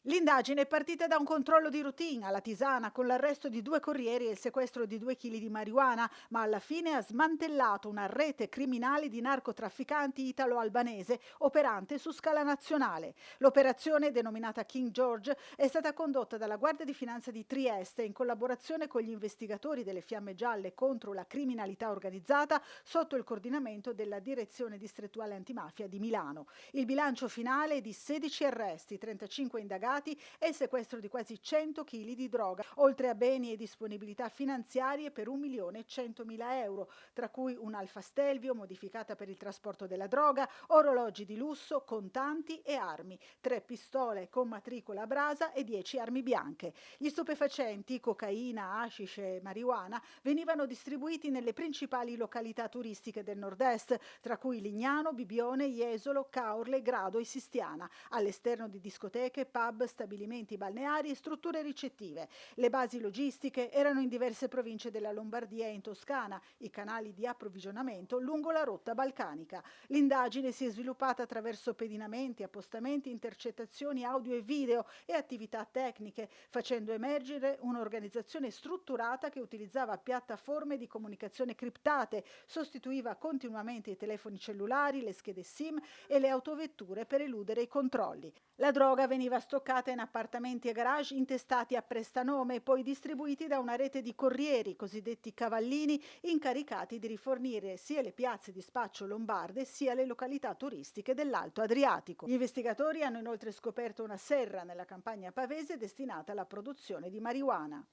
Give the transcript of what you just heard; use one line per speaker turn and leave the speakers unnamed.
L'indagine è partita da un controllo di routine alla Tisana con l'arresto di due corrieri e il sequestro di 2 chili di marijuana, ma alla fine ha smantellato una rete criminale di narcotrafficanti italo-albanese operante su scala nazionale. L'operazione, denominata King George, è stata condotta dalla Guardia di Finanza di Trieste in collaborazione con gli investigatori delle Fiamme Gialle contro la criminalità organizzata sotto il coordinamento della Direzione Distrettuale Antimafia di Milano. Il bilancio finale è di 16 arresti, 35 indagati e il sequestro di quasi 100 kg di droga, oltre a beni e disponibilità finanziarie per 1.100.000 euro, tra cui un'Alfa Stelvio modificata per il trasporto della droga, orologi di lusso, contanti e armi, 3 pistole con matricola a brasa e 10 armi bianche. Gli stupefacenti, cocaina, hashish e marijuana, venivano distribuiti nelle principali località turistiche del nord-est, tra cui Lignano, Bibione, Jesolo, Caorle, Grado e Sistiana, all'esterno di discoteche, pub, stabilimenti balneari e strutture ricettive. Le basi logistiche erano in diverse province della Lombardia e in Toscana, i canali di approvvigionamento lungo la rotta balcanica. L'indagine si è sviluppata attraverso pedinamenti, appostamenti, intercettazioni audio e video e attività tecniche, facendo emergere un'organizzazione strutturata che utilizzava piattaforme di comunicazione criptate, sostituiva continuamente i telefoni cellulari, le schede SIM e le autovetture per eludere i controlli. La droga veniva stoccata in appartamenti e garage intestati a prestanome e poi distribuiti da una rete di corrieri, cosiddetti cavallini, incaricati di rifornire sia le piazze di spaccio lombarde sia le località turistiche dell'Alto Adriatico. Gli investigatori hanno inoltre scoperto una serra nella campagna pavese destinata alla produzione di marijuana.